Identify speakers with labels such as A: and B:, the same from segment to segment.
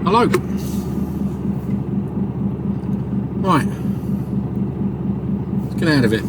A: Hello. Right. Let's get out of it.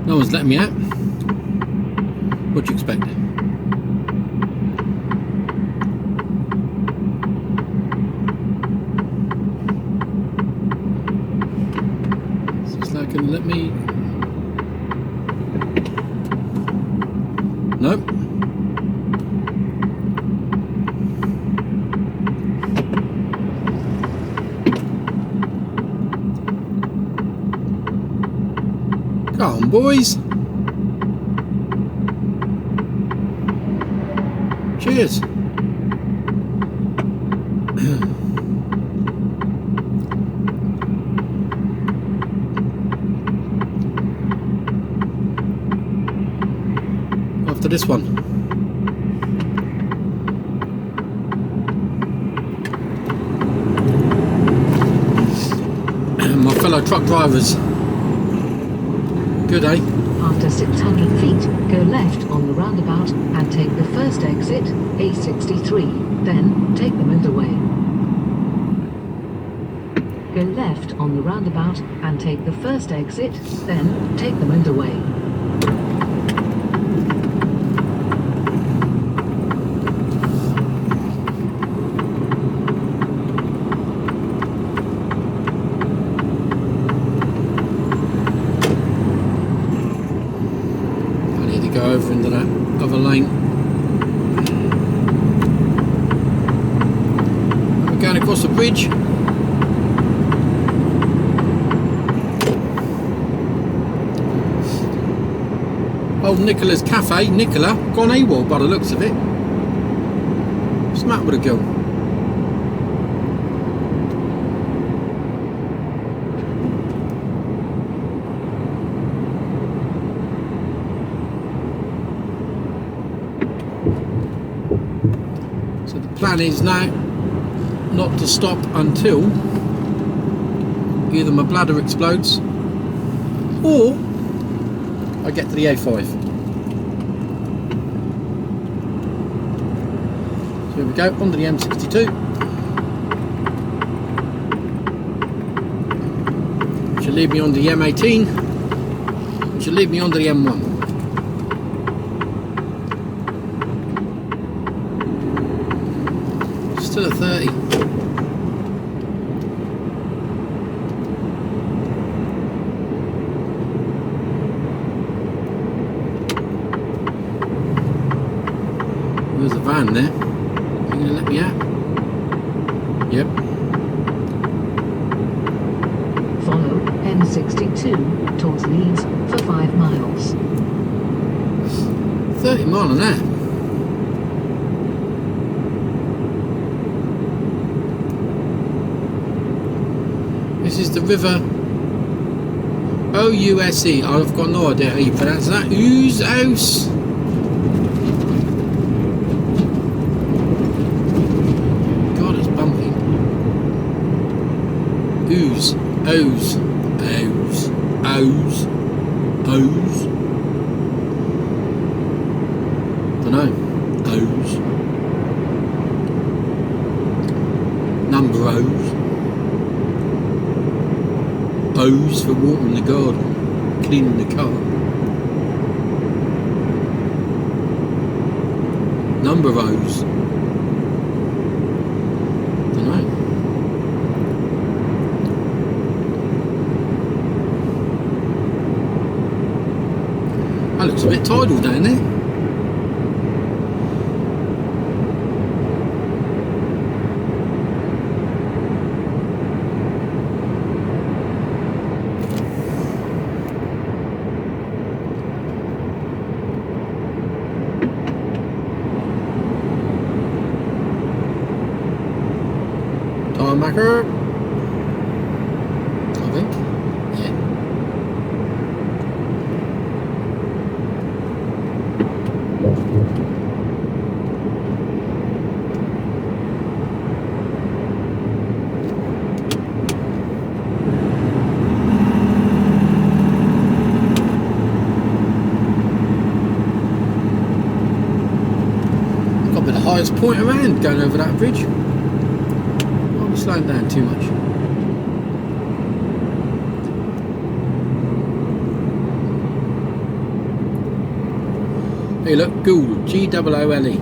A: No one's letting me out. What do you expect? Is this like gonna let me? Nope. Come on, boys. Cheers. After this one. My fellow truck drivers. Good, eh?
B: After 600 feet, go left on the roundabout and take the first exit, A63, then take the motorway. Go left on the roundabout and take the first exit, then take the motorway.
A: Go over into that other lane. We're going across the bridge. Old Nicola's Cafe, Nicola, gone AWOL by the looks of it. Smack with a girl. Plan is now not to stop until either my bladder explodes or I get to the A5. So here we go, onto the M62, which will lead me on to the M18, which will lead me on to the M1. Still at 30. There's a van there. Are you going to let me out? Yep.
B: Follow M62 towards Leeds for 5 miles.
A: 30 mile an hour. This is the river Ouse. I've got no idea how you pronounce that. Ouse. God, it's bumpy. Ouse. Dunno. Ouse. Number O's. O's for watering the garden, cleaning the car. Number O's. Dunno. That looks a bit tidal down there. tracker. I think. Yeah. Got to be the highest point around going over that bridge. I'll be slowing down too much. Hey look, Ghoul, G-O-O-L-E.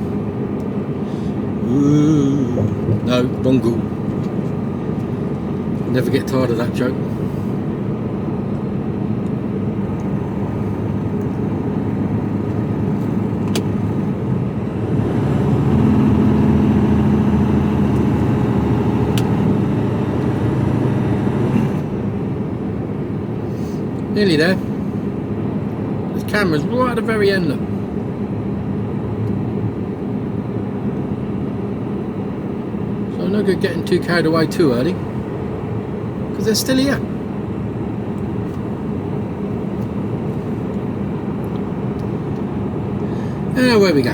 A: No, wrong Ghoul. Never get tired of that joke. Nearly there. This camera's right at the very end, look. So no good getting too carried away too early, because they're still here. Where we go.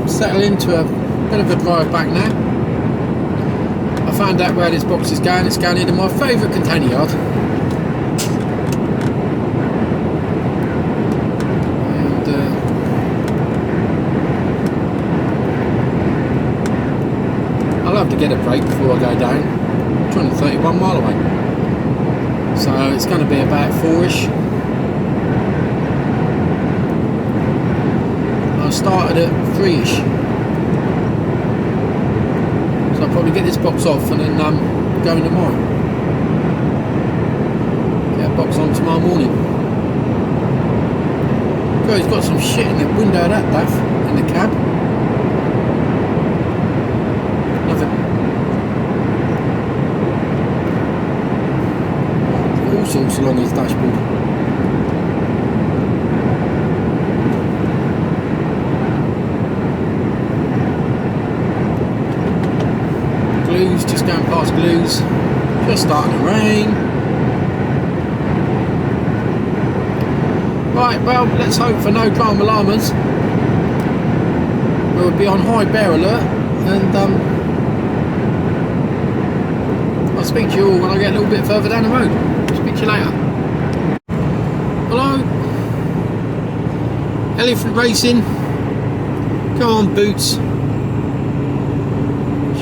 A: Settle into a bit of a drive back now. I found out where this box is going. It's going into my favourite container yard. And I'll have to get a break before I go down. I'm 231 mile away. So it's going to be about 4ish. I started at 3ish, so I'll probably get this box off and then go in tomorrow. Get a box on tomorrow morning. God, he's got some shit in the window of that daft in the cab. Nothing. All sorts along his dashboard. Glues, just going past Glues, just starting to rain. Right, well, let's hope for no drama llamas. We'll be on high bear alert, and I'll speak to you all when I get a little bit further down the road. Speak to you later. Hello? Elephant racing. Come on, Boots.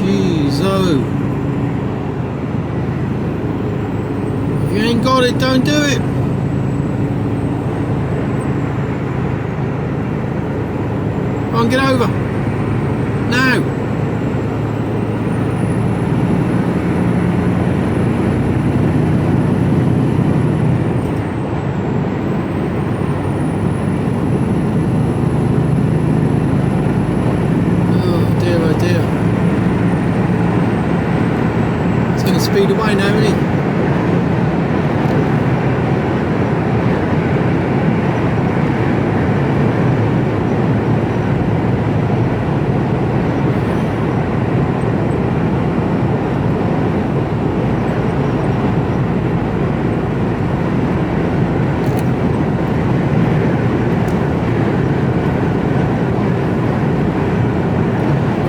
A: Jeez, oh. If you ain't got it, don't do it. Come on, get over. Now. Oh dear, oh dear. Speed away now, isn't he?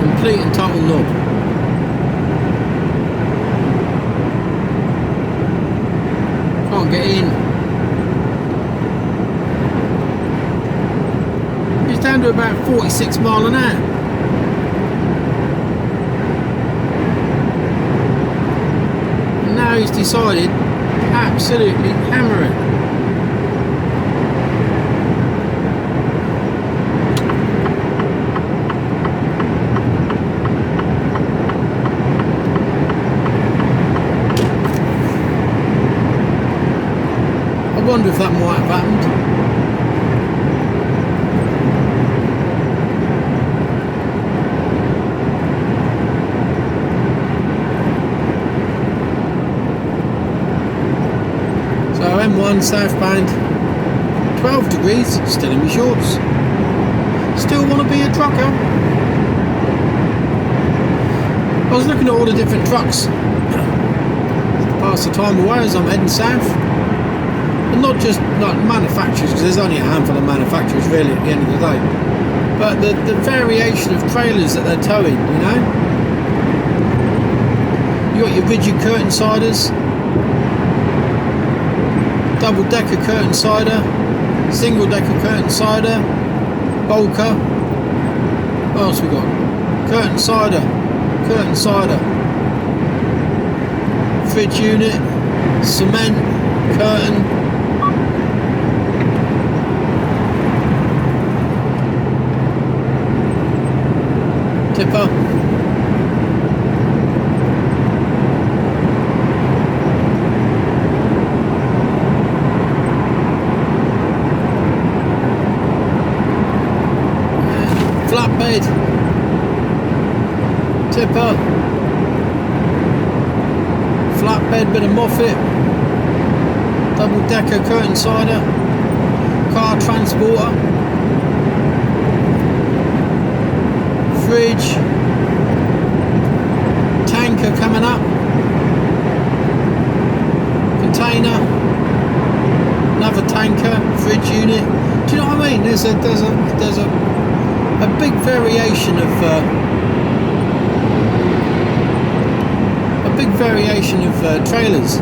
A: Complete and total knob. Can't get in. He's down to about 46 mile an hour. And now he's decided absolutely hammer it. wonder if that might have happened. So M1 southbound, 12 degrees, still in my shorts. Still want to be a trucker. I was looking at all the different trucks to pass the time away as I'm heading south. And not just like manufacturers, because there's only a handful of manufacturers really at the end of the day. But the variation of trailers that they're towing, you know. You got your rigid curtain siders, double decker curtain sider, single decker curtain sider, bulker. What else we got? Curtain sider, fridge unit, cement, curtain. Tipper. Flatbed. Tipper. Flatbed, bit of Moffat. Double decker curtain sider. Car transporter. Fridge, tanker coming up, container, another tanker, fridge unit. Do you know what I mean? There's a big variation of trailers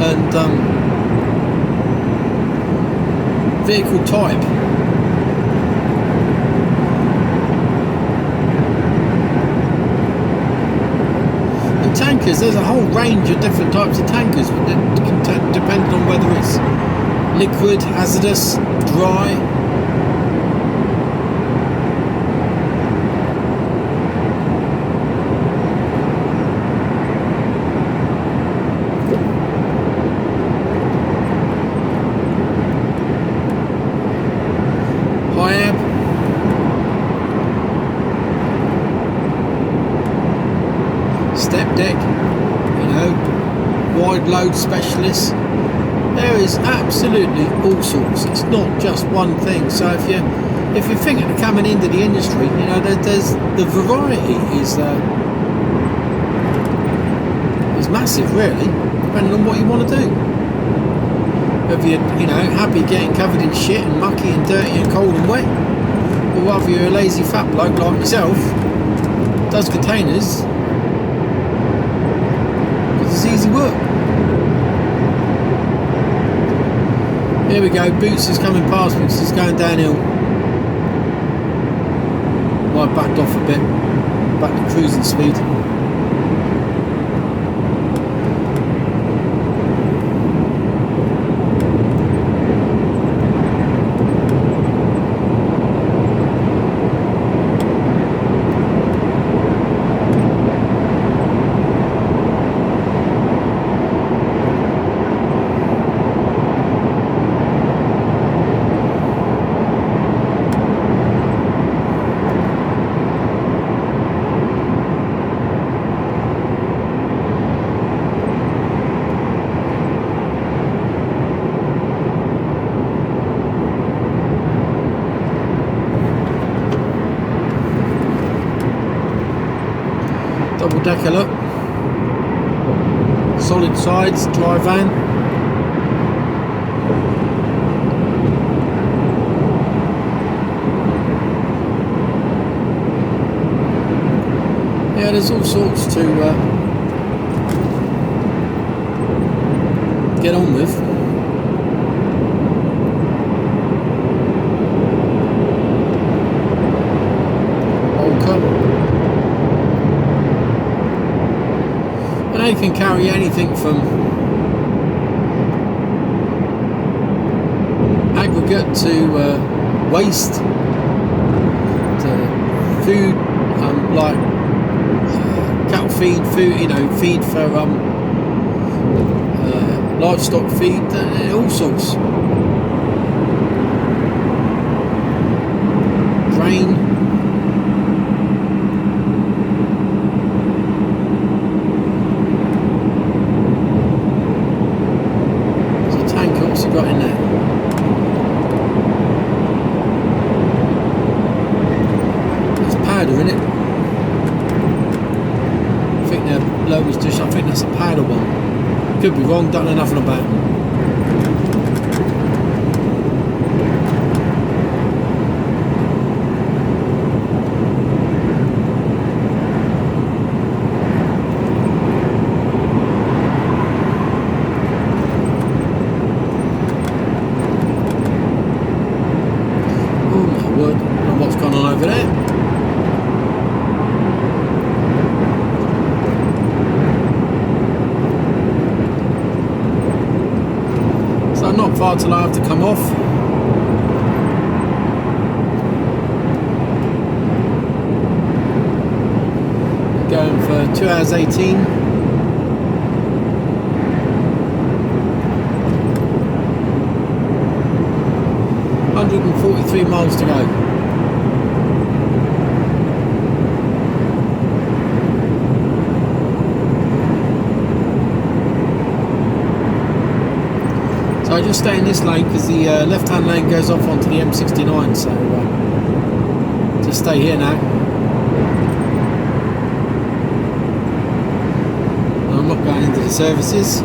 A: and vehicle type. Tankers, there's a whole range of different types of tankers, depending on whether it's liquid, hazardous, dry. Step deck, you know, wide load specialists. There is absolutely all sorts. It's not just one thing. So if you're thinking of coming into the industry, you know, there's the variety is massive, really, depending on what you want to do. Whether you're, you know, happy getting covered in shit and mucky and dirty and cold and wet, or whether you're a lazy fat bloke like myself, does containers. It's easy work. Here we go, Boots is coming past me, it's going downhill. Well, I backed off a bit, back to cruising speed. Double decker, look. Solid sides, dry van. Yeah, there's all sorts to get on with. They can carry anything from aggregate to waste to food, like cattle feed, food, you know, feed for livestock feed, all sorts. Grain. There's a tanker, what's it got in there? There's powder in it. I think they're lowest dish, I think that's a powder one. Could be wrong, don't know nothing about them. Oh my word, I don't know what's going on over there. Not far till I have to come off. Going for 2 hours 18. $143 miles to go. I just stay in this lane because the left-hand lane goes off onto the M69, so just stay here now. I'm not going into the services.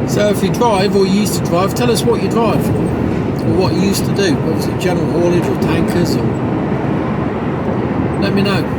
A: So if you drive or you used to drive, tell us what you drive or what you used to do. What was it, general haulage or tankers or... Let me know.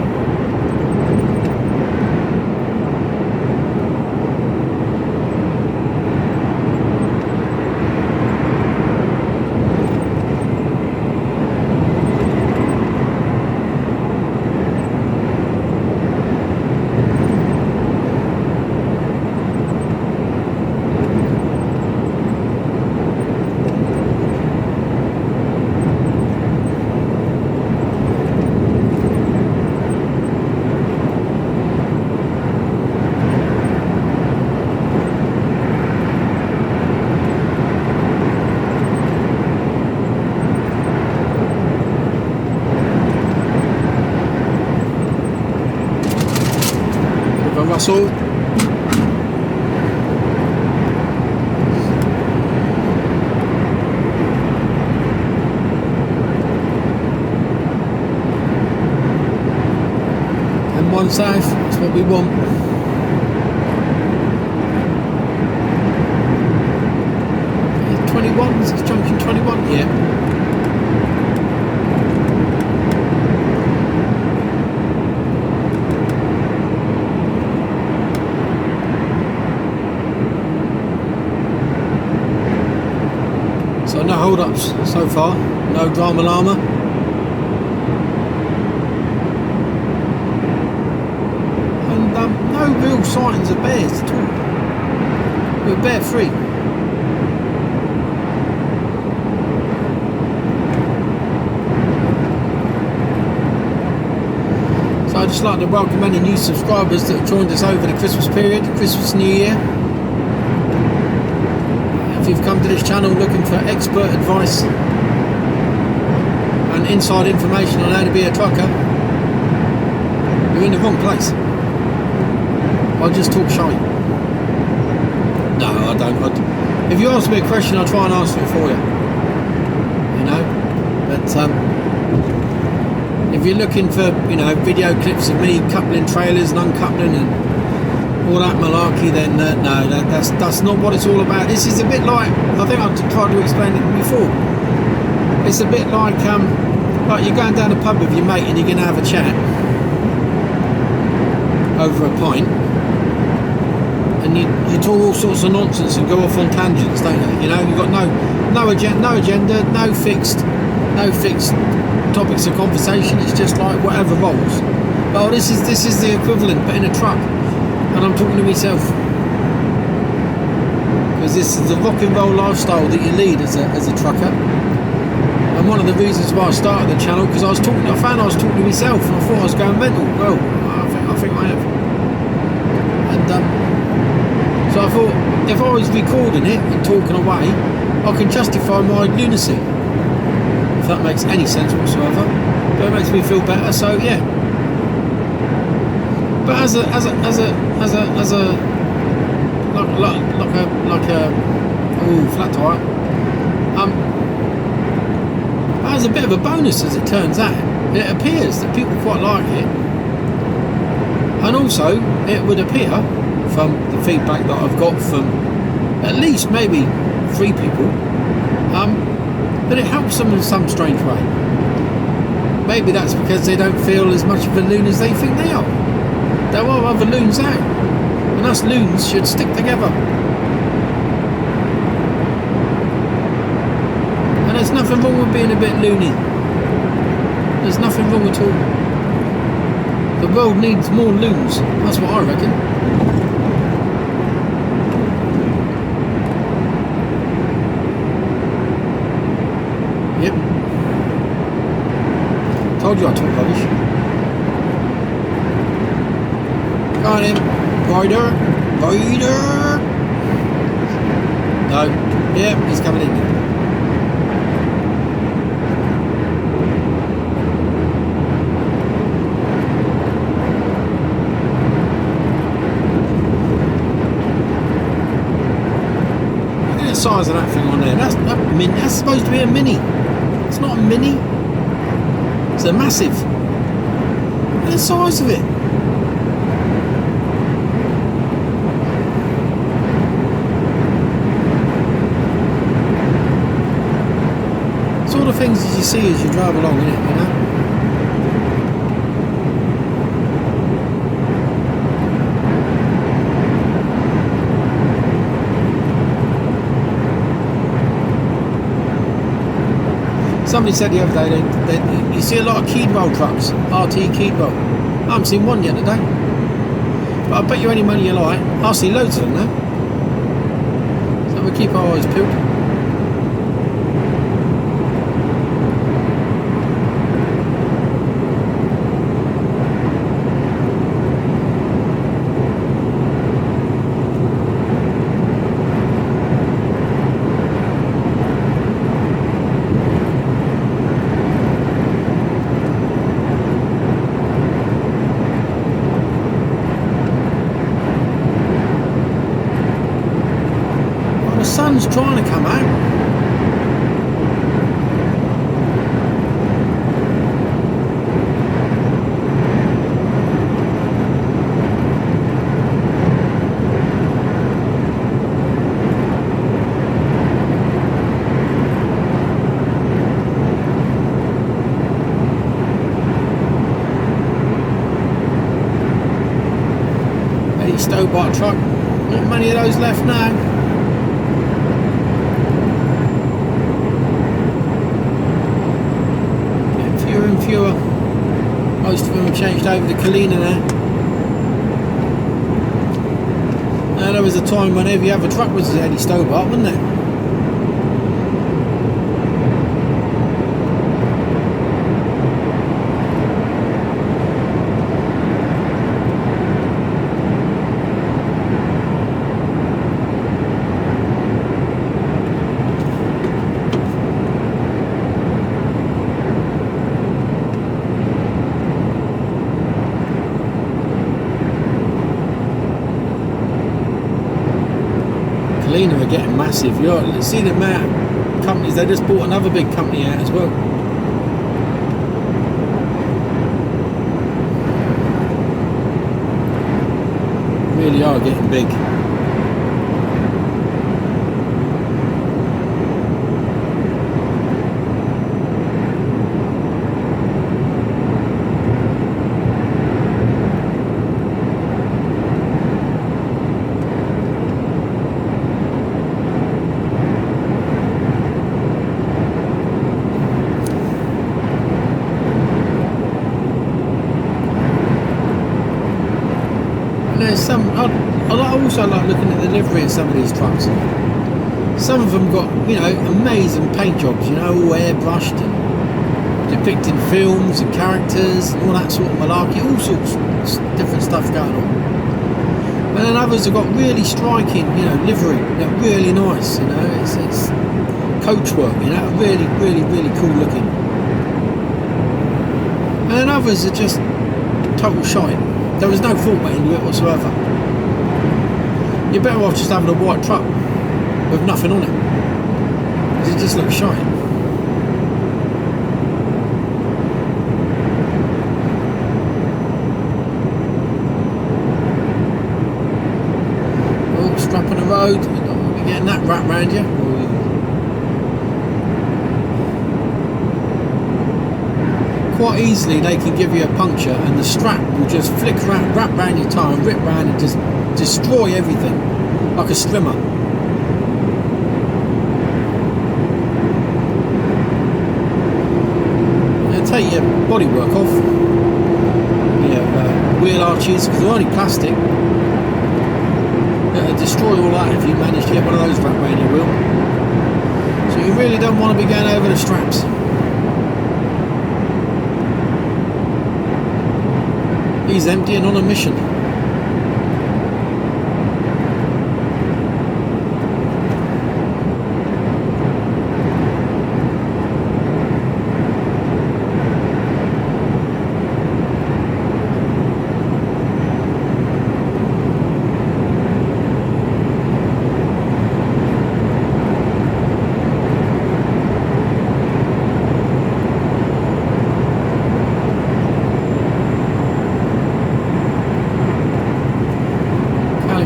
A: Russell. M1 south, that's what we want. Yeah, 21, is this junction 21? Yeah. So no hold-ups so far, no drama llama. And no real sightings of bears at all. We're bear free. So I'd just like to welcome any new subscribers that have joined us over the Christmas period, Christmas New Year. If you've come to this channel looking for expert advice and inside information on how to be a trucker, you're in the wrong place. I just talk shite. No, I don't. If you ask me a question, I'll try and answer it for you. You know, but if you're looking for, you know, video clips of me coupling trailers and uncoupling and all that malarkey, then no, that's not what it's all about. This is a bit like, I think I've tried to explain it before. It's a bit like you're going down a pub with your mate and you're going to have a chat over a pint, and you talk all sorts of nonsense and go off on tangents, don't you? You know, you've got no agenda, no fixed topics of conversation. It's just like whatever rolls. Well, this is the equivalent, but in a truck. And I'm talking to myself, because this is the rock and roll lifestyle that you lead as a trucker. And one of the reasons why I started the channel, because I found I was talking to myself, and I thought I was going mental. Well, I think I have. And so I thought, if I was recording it and talking away, I can justify my lunacy. If that makes any sense whatsoever. But it makes me feel better. So yeah. But as a flat tire. As a bit of a bonus, as it turns out, it appears that people quite like it, and also it would appear from the feedback that I've got from at least maybe 3 people, that it helps them in some strange way. Maybe that's because they don't feel as much of a loon as they think they are. There are other loons out, and us loons should stick together. And there's nothing wrong with being a bit loony. There's nothing wrong at all. The world needs more loons. That's what I reckon. Yep. Told you I talk rubbish. Got him. Rider. No. Yep, he's coming in. Size of that thing on there, that's supposed to be a mini. It's not a mini, it's a massive. Look at the size of it. It's all the things that you see as you drive along in it, you know. Somebody said the other day that you see a lot of Keedwell trucks, RT Keedwell. I haven't seen one yet today. But I'll bet you any money you like, I'll see loads of them now. So we'll keep our eyes peeled. The sun's trying to come out. Any Stobart truck, not many of those left now. Fewer. Most of them have changed over to Kalina now. Now there was a time when every other truck was Eddie Stobart, wasn't there? Kalina are getting massive. You see the amount of companies, they just bought another big company out as well. Really are getting big. There's some, I also like looking at the livery of some of these trucks. Some of them got, you know, amazing paint jobs, you know, all airbrushed and depicting films and characters and all that sort of malarkey, all sorts of different stuff going on. And then others have got really striking, you know, livery, you know, really nice, you know, it's coach work, you know, really, really, really cool looking. And then others are just total shite. There was no fault into it whatsoever. You're better off just having a white truck with nothing on it, because it just looks shite. Oh, strap on the road, you don't want to be getting that wrapped round you. Quite easily they can give you a puncture and the strap will just flick around, wrap around your tyre, rip round and just destroy everything like a strimmer. And take your bodywork off, your wheel arches, because they're only plastic. It'll destroy all that if you manage to get one of those wrapped around your wheel. So you really don't want to be going over the straps. He's empty and on a mission.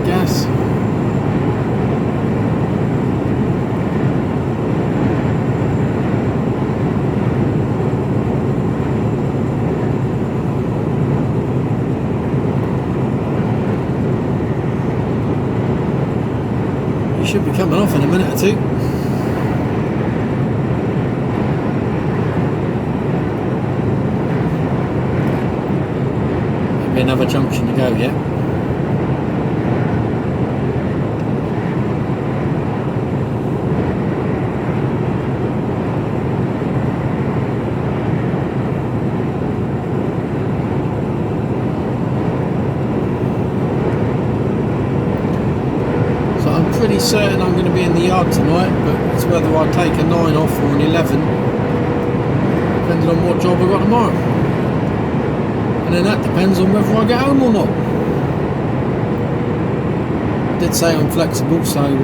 A: Gas. You should be coming off in a minute or two. Maybe another junction to go yet. Pretty certain I'm going to be in the yard tonight, but it's whether I take a 9 off or an 11, depending on what job I've got tomorrow. And then that depends on whether I get home or not. I did say I'm flexible, so I'm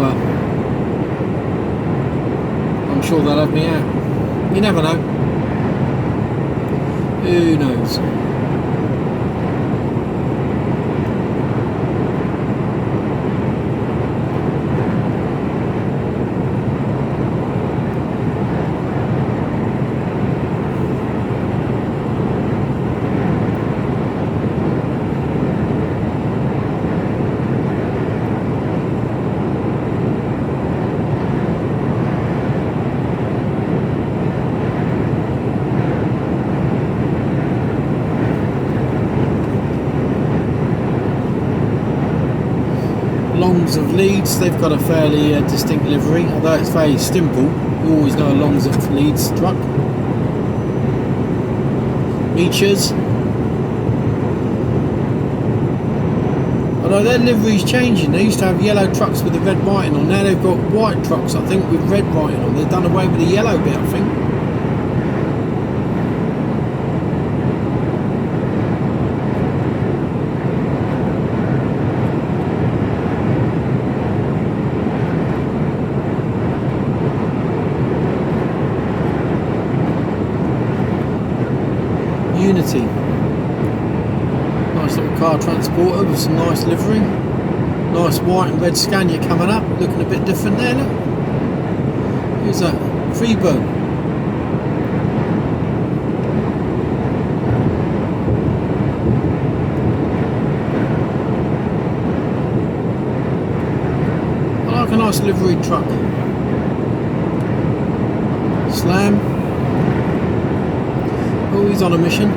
A: sure they'll have me out. You never know. Who knows? Longs of Leeds, they've got a fairly distinct livery, although it's very simple. You always know a Longs of Leeds truck. Meechers, although their livery's changing. They used to have yellow trucks with the red writing on. Now they've got white trucks, I think, with red writing on. They've done away with the yellow bit, I think. Unity, nice little car transporter with some nice livery, nice white and red Scania coming up, looking a bit different there. Look, who's that? Freeburg. I like a nice livery truck. Slam. Oh, he's on a mission.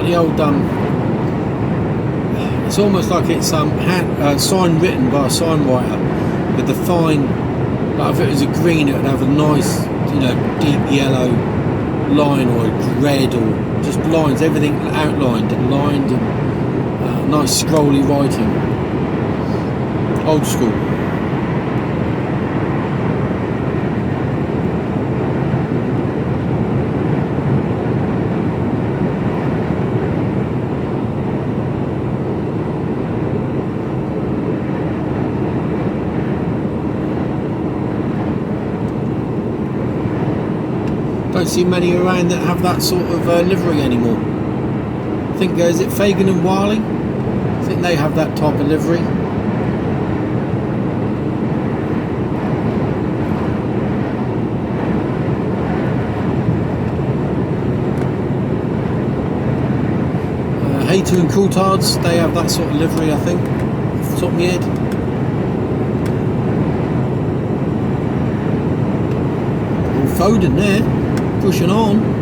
A: like the old it's almost like it's sign written by a sign writer with the fine, like if it was a green it would have a nice, you know, deep yellow line, or red, or just lines, everything outlined and lined, and nice scrolly writing, old school. Don't see many around that have that sort of livery anymore. I think is it Fagan and Wiley? I think they have that type of livery. Hayter and Coulthards, they have that sort of livery, I think, off the top of my head. Foden there, pushing on.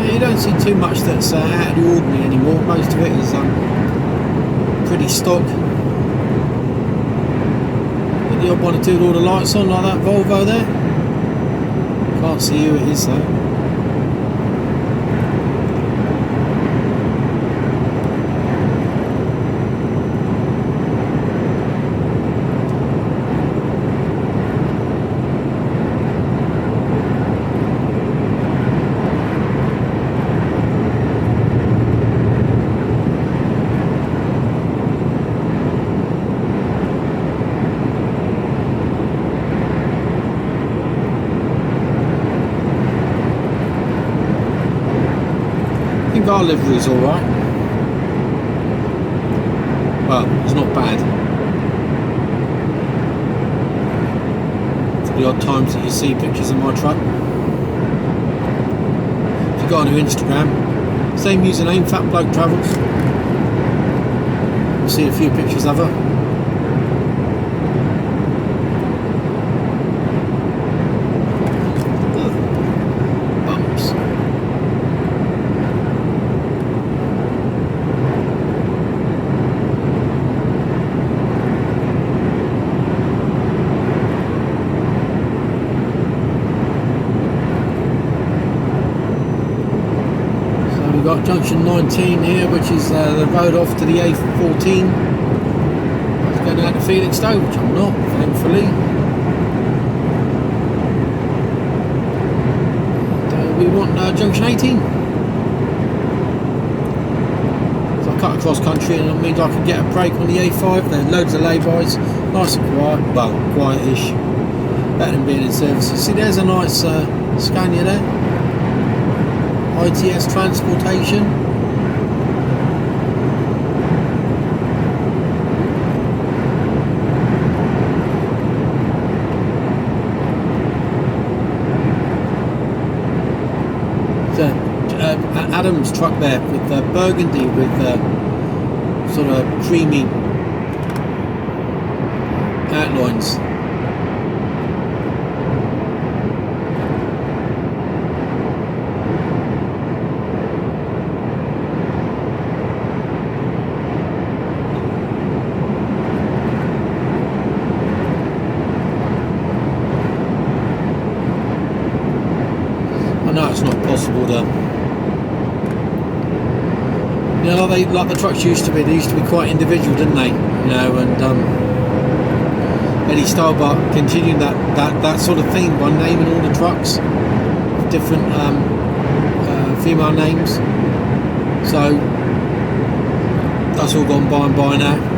A: You don't see too much that's out of the ordinary anymore. Most of it is pretty stock. But the odd one or two with all the lights on, like that Volvo there. Can't see who it is though. I think our livery is alright. Well, it's not bad. For the odd times that you see pictures of my truck. If you go on to Instagram, same username, Fat Bloke Travels. You'll see a few pictures of her. We've got junction 19 here, which is the road off to the A14. It's going out to Felixstowe, which I'm not, thankfully. And, we want junction 18. So I cut across country, and it means I can get a break on the A5. There's loads of lay-bys, nice and quiet, well, quiet-ish. Better than being in services. See, there's a nice Scania there. ITS Transportation. So, Adam's truck there with burgundy with sort of creamy outlines. No, it's not possible to, you know, like the trucks used to be. They used to be quite individual, didn't they? You know, and Eddie Starbuck continued that sort of theme by naming all the trucks with different female names. So that's all gone by and by now.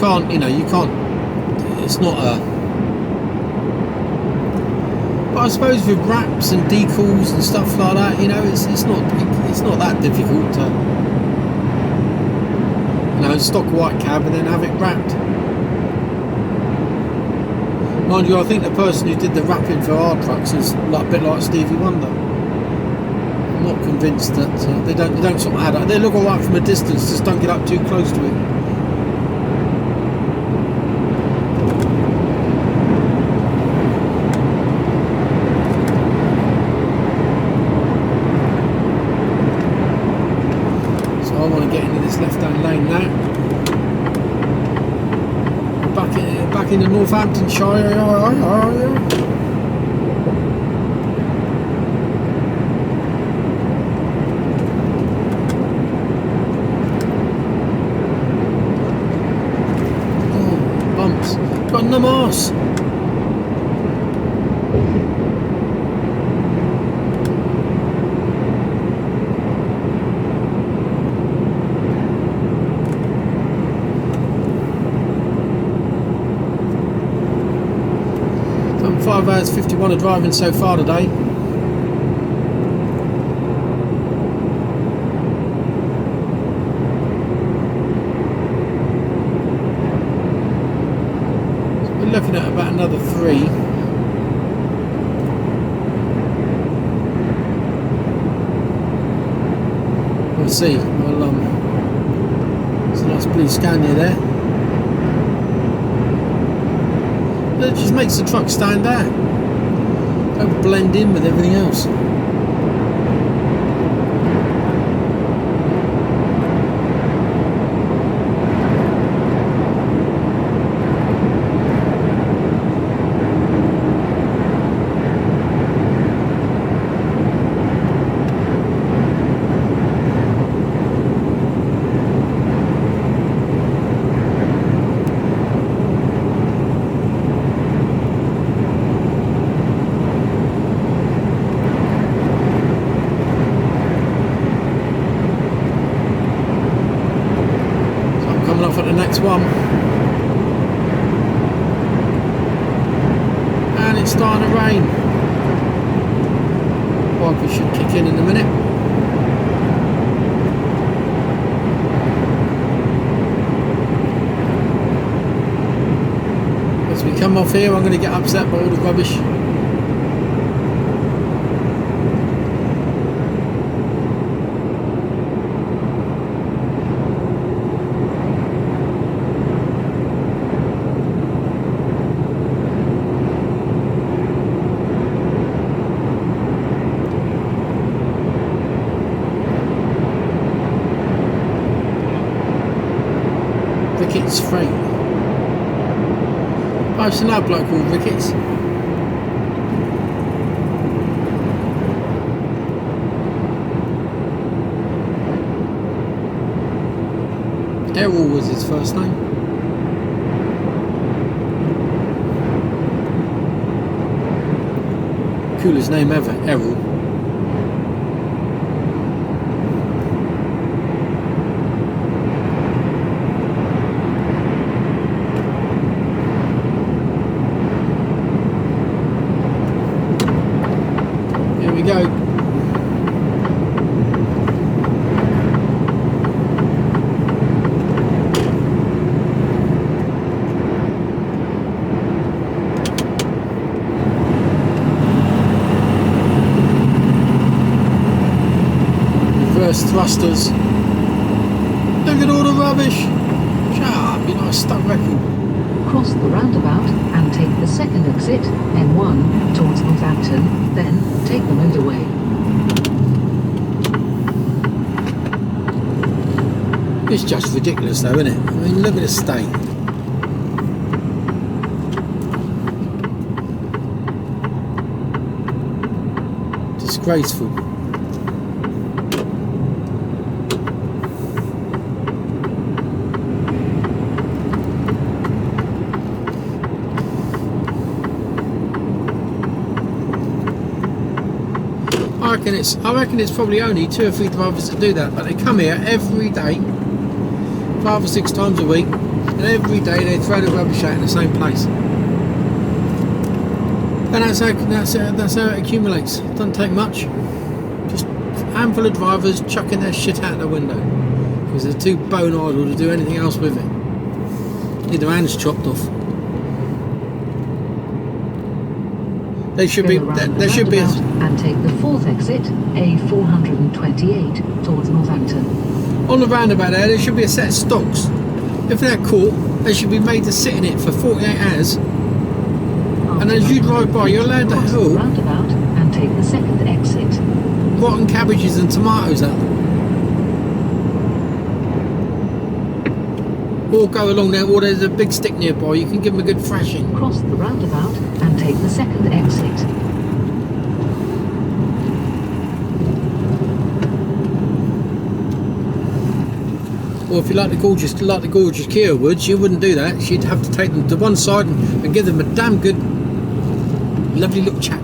A: can't, you know, you can't. It's not a. But I suppose with wraps and decals and stuff like that, you know, it's not that difficult to, you know, stock a white cab and then have it wrapped. Mind you, I think the person who did the wrapping for our trucks is like a bit like Stevie Wonder. I'm not convinced that they don't sort of add up. They look all right from a distance, just don't get up too close to it. So I want to get into this left-hand lane now. Back in the Northamptonshire area. Oh, bumps. Got no arse. Done 5 hours 51 of driving so far today. So we're looking at about another 3. We'll see. Well, it's a nice blue Scania there. It just makes the truck stand out. Don't blend in with everything else. Off at the next one, and it's starting to rain. Wipers should kick in a minute. As we come off here, I'm going to get upset by all the rubbish. Ricketts Freight. I've seen that bloke called Ricketts. Errol was his first name. Coolest name ever, Errol. Go. Reverse thrusters. Look at all the rubbish. Shut up, you're not a stuck record.
B: Cross the roundabout and take the second exit, M1, towards Northampton, then take the motorway.
A: It's just ridiculous though, isn't it? I mean, look at the state. Disgraceful. I reckon it's probably only 2 or 3 drivers that do that, but they come here every day, 5 or 6 times a week, and Every day they throw the rubbish out in the same place. And that's how it accumulates. It doesn't take much. Just a handful of drivers chucking their shit out the window because they're too bone idle to do anything else with it. Need their hands chopped off. There should be
B: and take the 4th exit, A428 towards Northampton.
A: On the roundabout there should be a set of stocks. If they're caught, they should be made to sit in it for 48 hours. And as you drive by, you're allowed to haul
B: roundabout and take the 2nd exit.
A: Rotten cabbages and tomatoes out. Or go along there, or there's a big stick nearby, you can give them a good thrashing.
B: Cross the roundabout and take the 2nd exit.
A: Or if you like the gorgeous Kia Woods, you wouldn't do that. You'd have to take them to one side and give them a damn good, lovely little chat.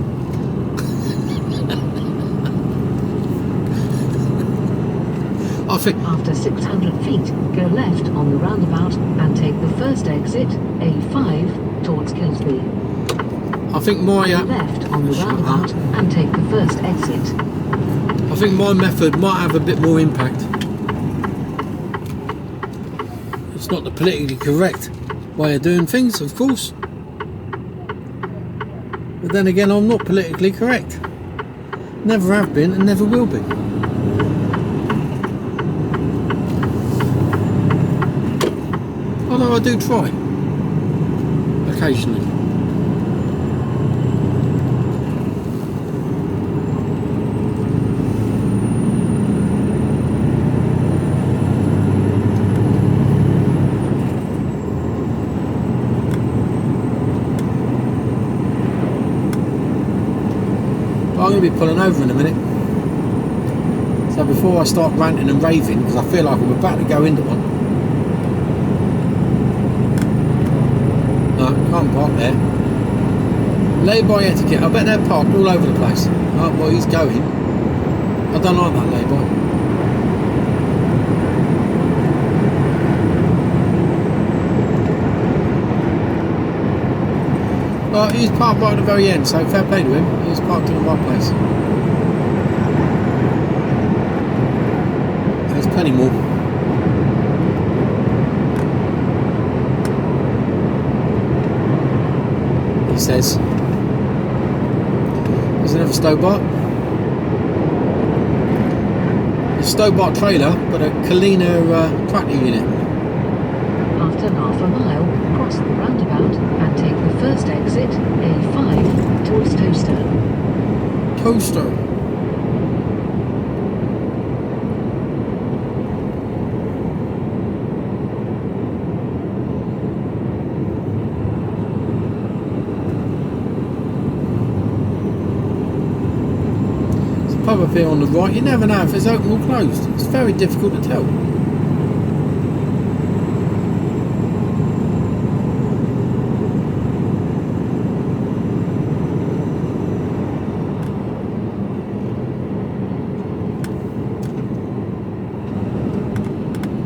A: I think
B: after 600 feet, go left on the roundabout and take the 1st exit, A5, towards Kilsby.
A: I think my
B: left on the roundabout and take the 1st exit.
A: I think my method might have a bit more impact. It's not the politically correct way of doing things, of course. But then again, I'm not politically correct. Never have been and never will be. Although I do try. Occasionally. I'm going to be pulling over in a minute. So before I start ranting and raving, because I feel like I'm about to go into one. No, can't park there. Lay-by etiquette. I bet they're parked all over the place. Oh, well, he's going. I don't like that lay-by. Oh, he's parked right at the very end, so fair play to him. He's parked in the right place. There's plenty more. He says. There's another Stobart. A Stobart trailer, but a Kalina tractor unit.
B: After half a mile, cross the roundabout and take the 1st exit, A5, towards Toaster.
A: Toaster. There's a pub up here on the right. You never know if it's open or closed. It's very difficult to tell.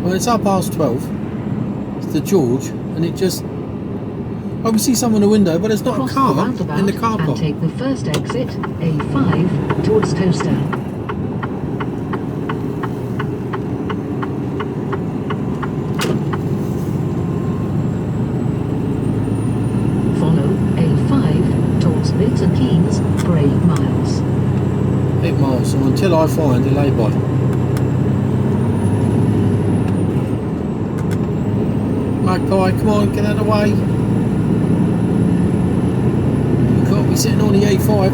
A: Well, it's 12:30. It's the George, and it just... I can see someone in the window, but there's not a car in the car park.
B: And take the 1st exit, A5, towards Toaster. Follow A5 towards Milton Keynes for 8 miles.
A: 8 miles, so until I find a lay-by. Magpie, come on, get out of the way. You can't be sitting on the A5.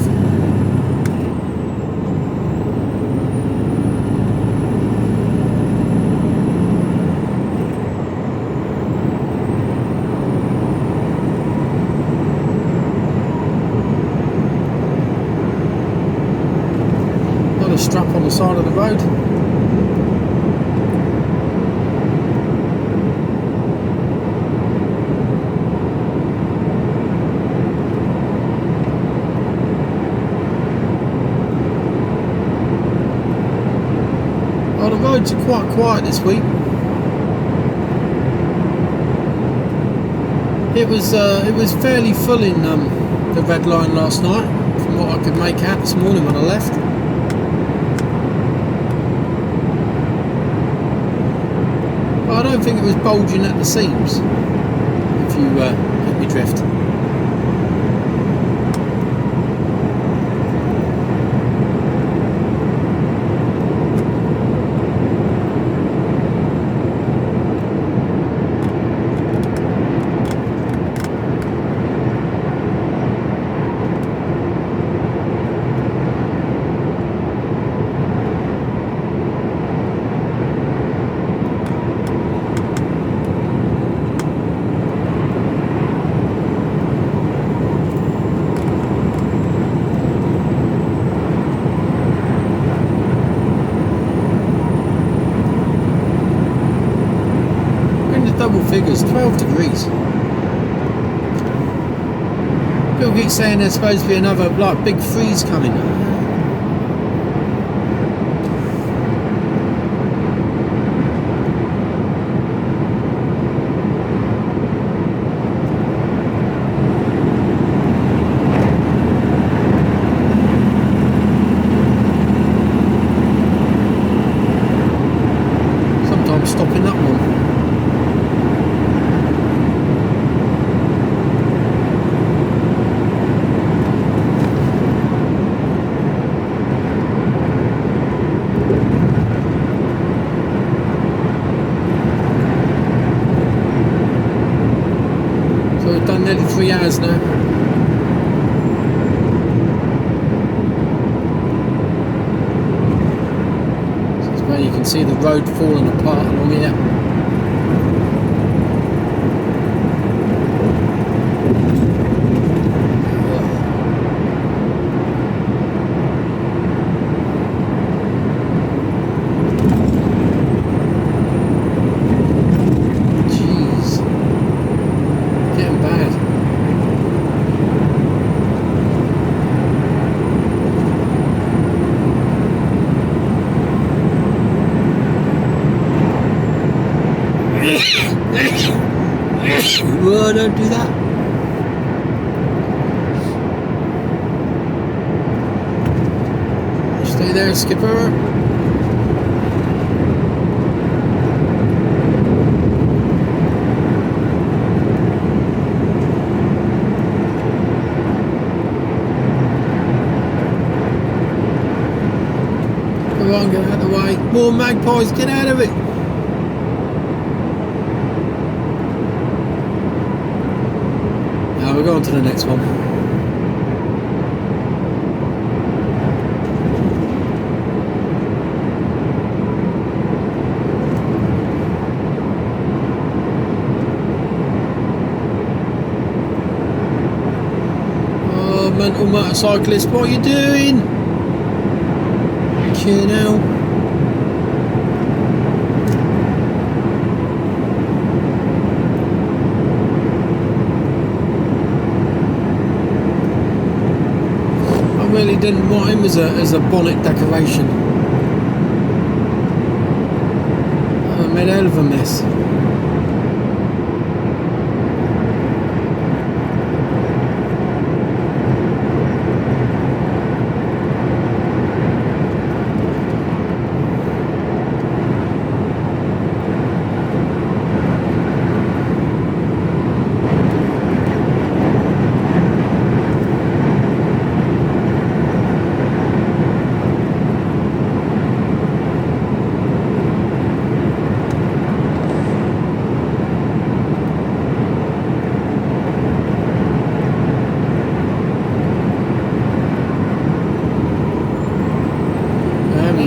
A: Got a strap on the side of the road. The roads are quite quiet this week. It was fairly full in the red line last night, from what I could make out this morning when I left. But I don't think it was bulging at the seams, if you get me drift. Double figures, 12 degrees. People keep saying there's supposed to be another like big freeze coming. Sometimes stopping that one. Done nearly 3 hours now. So it's where you can see the road falling apart along here. Whoa, don't do that. Stay there, skipper. Come on, get out of the way. More magpies, get out of it. We'll go on to the next one. Oh, mental motorcyclist, what are you doing? Chill out. Really didn't want him as a bonnet decoration. I made a hell of a mess.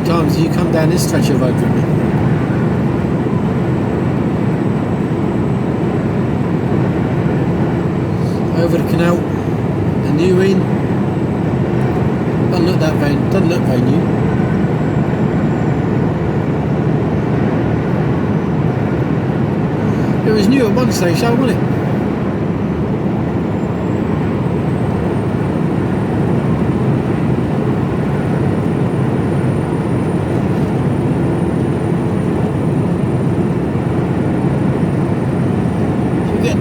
A: Times you come down this stretch of road with me. Over the canal, the new inn. Doesn't look that doesn't look very new. It was new at one stage, though, wasn't it?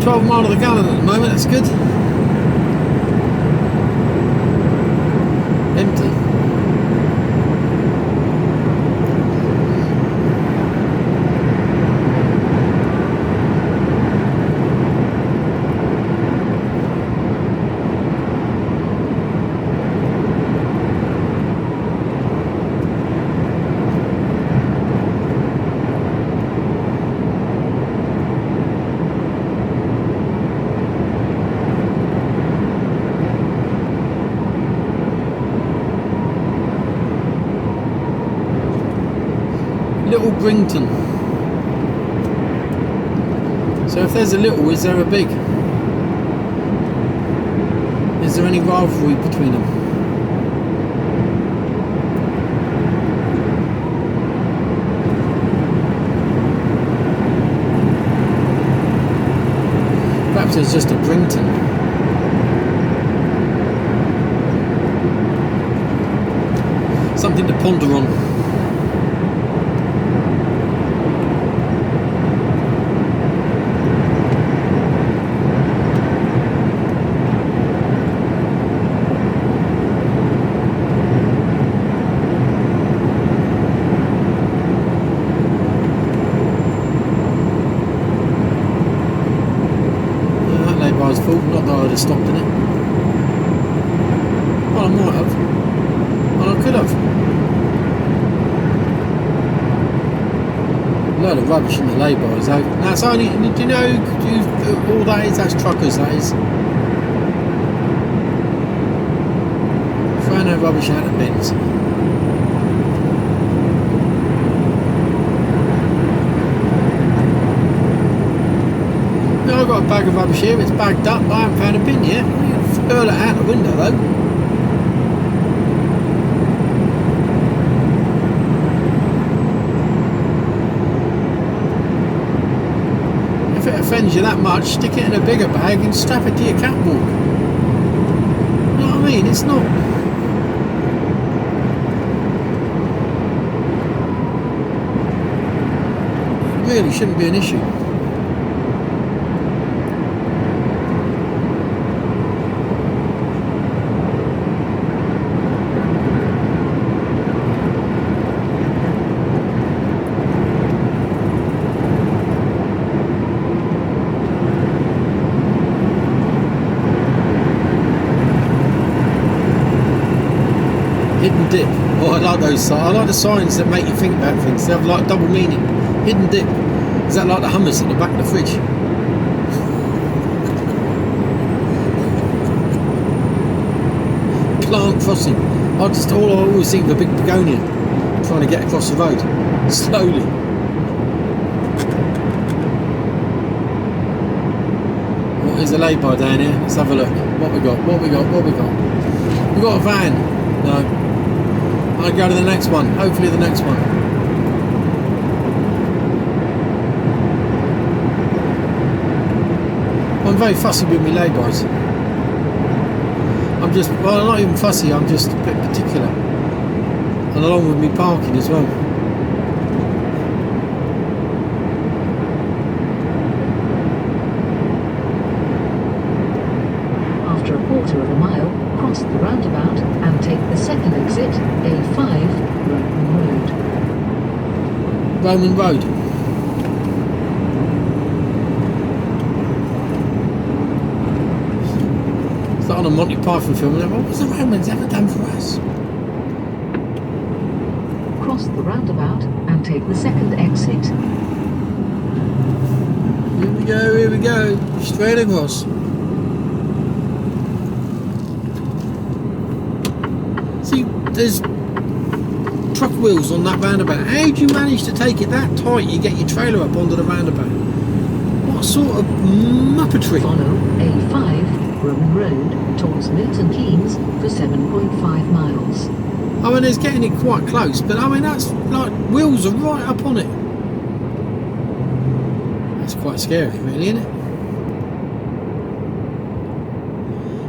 A: 12 mile to the gallon at the moment, that's good. Empty. Little Brington. So if there's a little, is there a big? Is there any rivalry between them? Perhaps there's just a Brington. Something to ponder on. Fault, not that I'd have stopped in it. Well, I might have. Well, I could have. A load of rubbish in the lay-bys though. Now it's only, do you know all that is? That's truckers, that is. Throwing that rubbish out of bins. I've got a bag of rubbish here, it's bagged up, I haven't found a bin yet. You hurl it out the window though. If it offends you that much, stick it in a bigger bag and strap it to your catwalk. You know what I mean? It's not... It really shouldn't be an issue. Hidden dip. Oh, I like those. I like the signs that make you think about things. They have like double meaning. Hidden dip. Is that like the hummus at the back of the fridge? Plant crossing. I always see the big begonia trying to get across the road slowly. What is a lay-by down here? Let's have a look. What we got? What we got? What we got? We got a van. No. I'll go to the next one. Hopefully the next one. I'm very fussy with my lay-bys. Well, I'm not even fussy, I'm just a bit particular. And along with me parking as well.
B: After a quarter of a mile, cross the roundabout and take the second exit, A5, Roman Road.
A: Roman Road. It's like on a Monty Python film. What was the Romans ever done for us?
B: Cross the roundabout and take the second exit.
A: Here we go. Straight across. See, there's truck wheels on that roundabout. How do you manage to take it that tight? You get your trailer up onto the roundabout. What sort of muppetry?
B: Follow A5 Roman Road towards Milton Keynes for 7.5 miles.
A: I mean, it's getting it quite close, but I mean, that's like wheels are right up on it. That's quite scary, really, isn't it?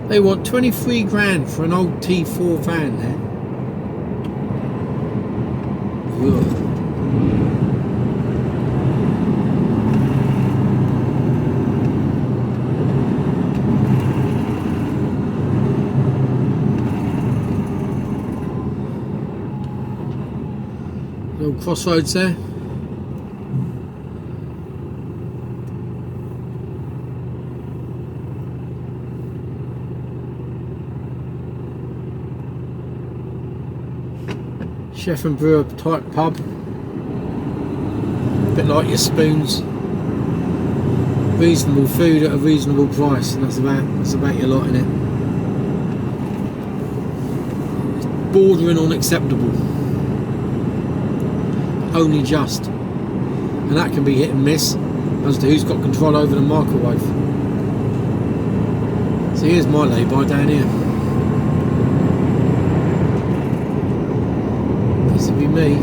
A: They want 23 grand for an old T4 van there. Ugh. Little crossroads there. Chef and brewer type pub. A bit like your Spoons. Reasonable food at a reasonable price, and that's about your lot in it. It's bordering on acceptable. Only just. And that can be hit and miss as to who's got control over the microwave. So here's my lay-by down here. This would be me.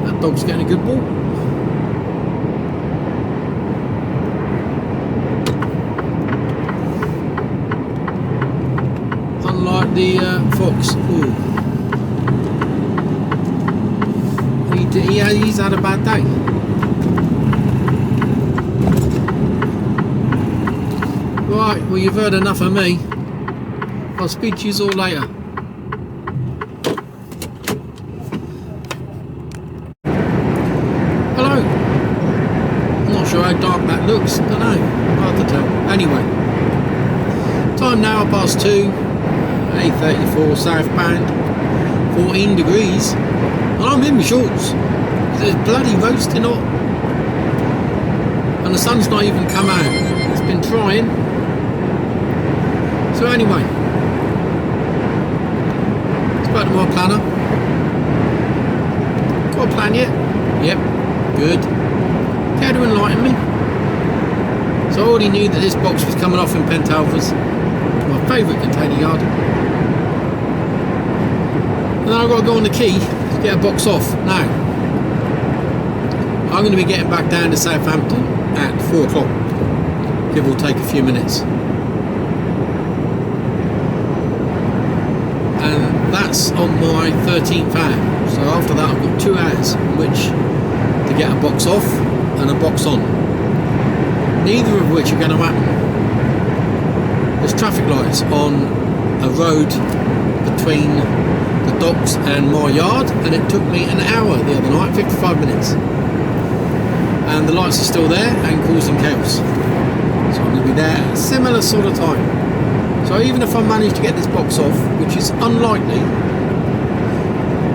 A: That dog's getting a good walk. Unlike the fox. Ooh. He's had a bad day. Right, well you've heard enough of me. I'll speak to you all later. Hello. I'm not sure how dark that looks. Don't know. Hard to tell. Anyway, time now 2:30. 8:34 southbound. 14 degrees. And I'm in my shorts. It's bloody roasting hot. And the sun's not even come out. It's been trying. So anyway, spoke to my planner. Got a plan yet? Yep, good. Care to enlighten me? So I already knew that this box was coming off in Pentalvers, my favourite container yard. And then I've got to go on the key to get a box off. Now, I'm going to be getting back down to Southampton at 4 o'clock. Give or take a few minutes. And that's on my 13th hour. So after that I've got 2 hours in which to get a box off and a box on. Neither of which are going to happen. There's traffic lights on a road between the docks and my yard, and it took me an hour the other night, 55 minutes. And the lights are still there and causing chaos. So I'm going to be there at a similar sort of time. So even if I manage to get this box off, which is unlikely,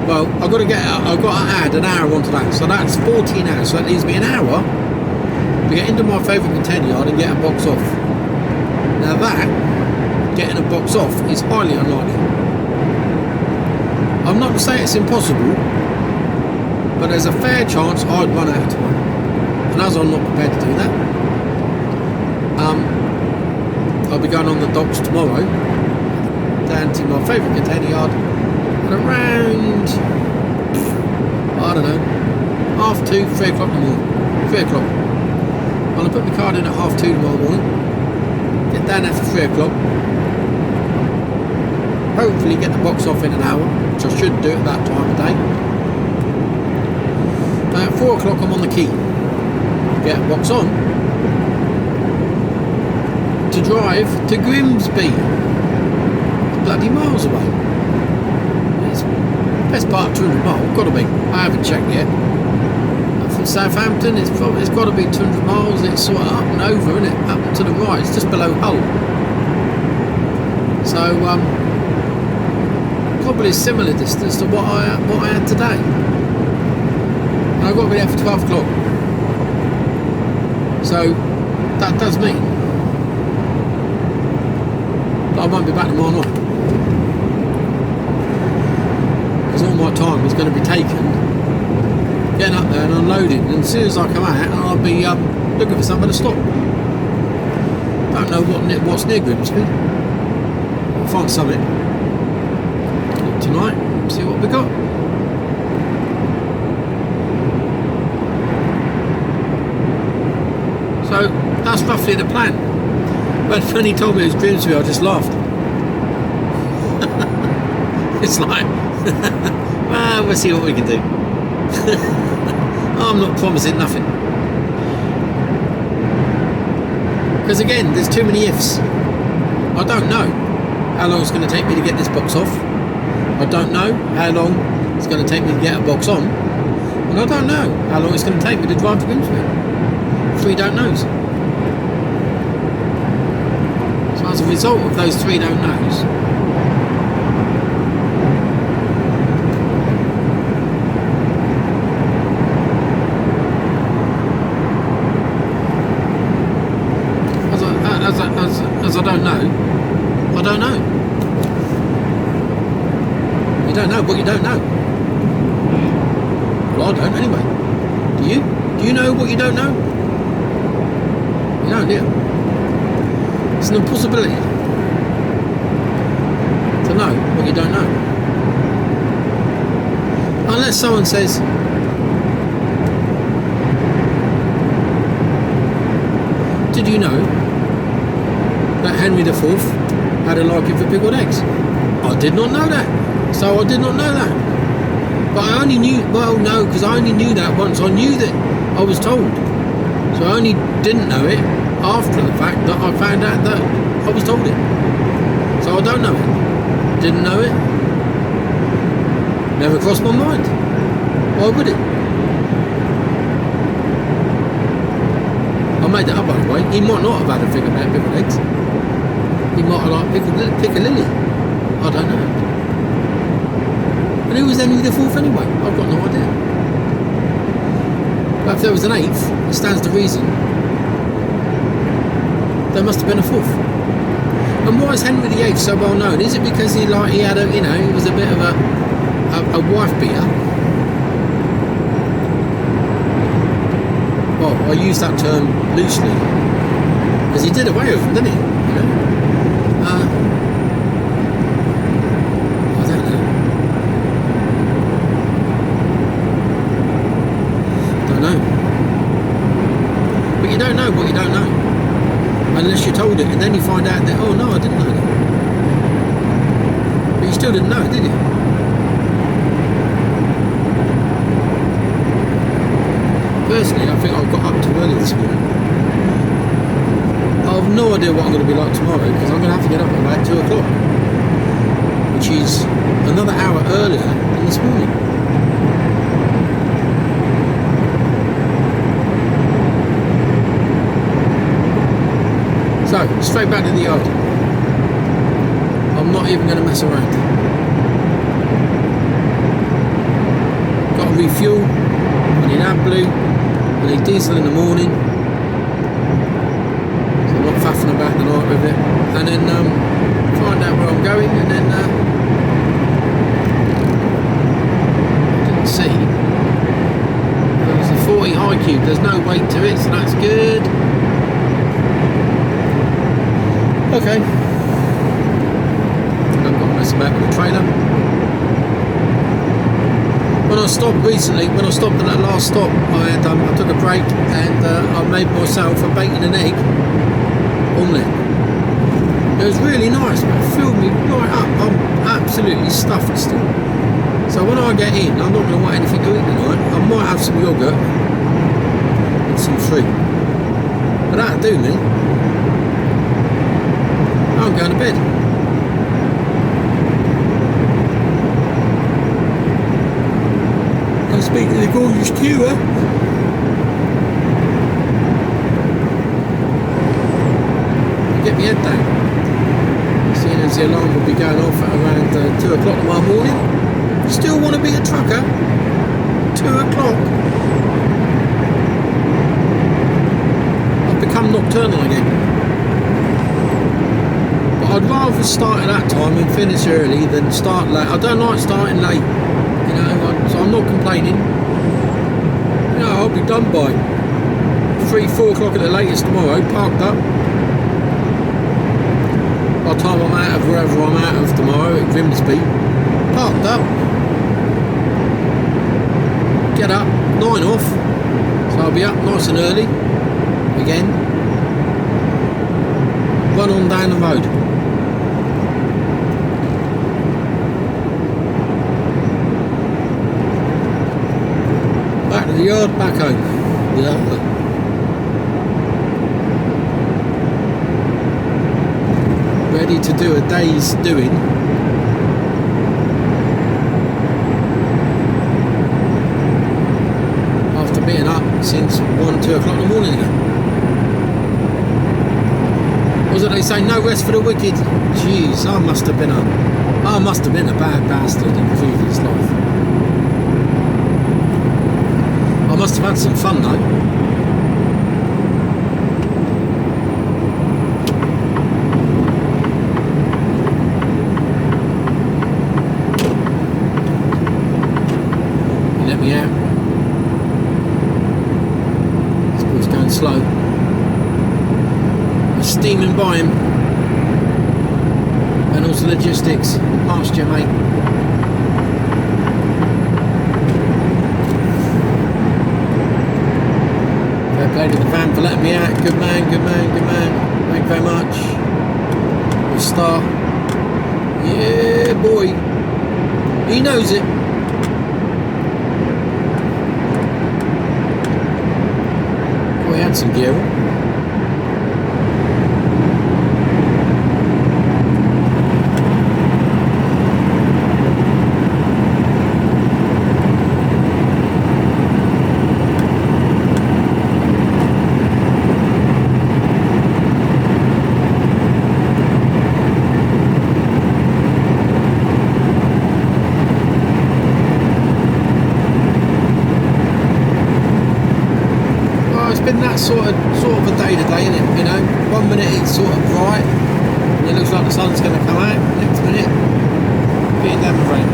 A: well, I've got to add an hour onto that. So that's 14 hours. So that leaves me an hour to get into my favourite container yard and get a box off. Now that, getting a box off, is highly unlikely. I'm not to say it's impossible, but there's a fair chance I'd run out of time. And as I'm not prepared to do that, I'll be going on the docks tomorrow down to my favourite container yard at around, I don't know, 2:30, 3 o'clock in the morning. 3 o'clock. I'm going to put my card in at 2:30 tomorrow morning, get down there for 3 o'clock, hopefully get the box off in an hour, which I should do at that time of day. At 4 o'clock I'm on the quay, get a box on, to drive to Grimsby. It's bloody miles away. It's best part of 200 miles, gotta be. I haven't checked yet. From Southampton, it's got to be 200 miles. It's sort of up and over, isn't it? Up and to the right. It's just below Hull. So probably a similar distance to what I had today. And I've got to be there for 12 o'clock. So that does mean that I won't be back tomorrow night, because all my time is going to be taken getting up there and unloading, and as soon as I come out I'll be looking for somewhere to stop. Don't know what's near Grimsby. I'll find something tonight, see what we got. So that's roughly the plan. But when he told me it was Grimsby, I just laughed. It's like, well, we'll see what we can do. I'm not promising nothing. Because again, there's too many ifs. I don't know how long it's going to take me to get this box off. I don't know how long it's going to take me to get a box on. And I don't know how long it's going to take me to drive to Grimsby. 3 don't knows. So as a result of those 3 don't knows, as I don't know, I don't know. You don't know what you don't know. Well, I don't anyway. Do you? Do you know what you don't know? You don't, do you? It's an impossibility to know what you don't know. Unless someone says, did you know that Henry IV had a liking for pickled eggs? I did not know that. So I did not know that. But I only knew, well no, because I only knew that once. I knew that I was told. So I only didn't know it after the fact that I found out that I was told it. So I don't know it. Didn't know it. Never crossed my mind. Why would it? I made that up by the way. He might not have had a thing about pickled eggs. He might have liked piccalilli. I don't know. But who was Henry IV anyway? I've got no idea. But if there was an 8th, it stands to reason there must have been a 4th. And why is Henry VIII so well known? Is it because he had a, he was a bit of a wife beater? Well, I use that term loosely because he did away with them, didn't he? I don't know. Don't know. But you don't know what you don't know unless you're told it, and then you find out that, oh no, I didn't know that. But you still didn't know, did you? Personally, I think I got up too early this morning. I have no idea what I'm going to be like tomorrow because I'm going to have to get up at about 2 o'clock, which is another hour earlier than this morning. So, straight back to the yard. I'm not even going to mess around. Got to refuel. I need AdBlue. I need diesel in the morning. So I'm not faffing about the night with it. And then find out where I'm going, and then I didn't see. There's a 40 high cube. There's no weight to it, so that's good. Okay. I've got to mess about with the trailer. When I stopped recently, when I stopped at that last stop, I took a break and I made myself a bacon and egg omelette. It was really nice, but it filled me right up. I'm absolutely stuffed still. So when I get in, I'm not going to want anything to eat tonight. I might have some yoghurt and some fruit. But that'll do me. I'm going to bed. I'm speaking to the gorgeous Q, Get my head down. Seeing as the alarm will be going off at around 2 o'clock tomorrow morning. Still want to be a trucker? 2 o'clock. I've become nocturnal again. I'd rather start at that time and finish early than start late. I don't like starting late, so I'm not complaining. I'll be done by 3-4 o'clock at the latest tomorrow, parked up. By the time I'm out of wherever I'm out of tomorrow at Grimsby, parked up, get up, 9 off, so I'll be up nice and early again, run on down the road. The yard, back home. Yeah. ready to do a day's doing. After being up since 1-2 o'clock in the morning again. What did they say? No rest for the wicked. Jeez, I must have been a bad bastard in previous life. I must have had some fun though. He let me out. This boy's going slow. I'm steaming by him. And also logistics. Past you, mate. Fair play to the van for letting me out. Good man, good man, good man. Thank you very much. Good star. Yeah, boy. He knows it. Boy, he had some gear on. Sort of a day to day, isn't it? You know, 1 minute it's sort of bright, and it looks like the sun's going to come out. Next minute, being down the rain.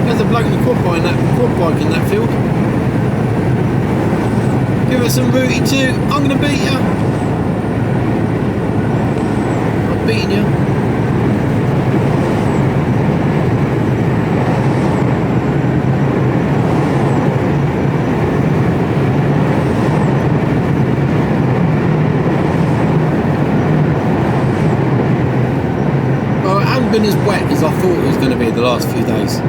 A: There's a bloke in the quad bike in that field. Give us some booty too. I'm going to beat you. I'm beating you. Been as wet as I thought it was going to be the last few days.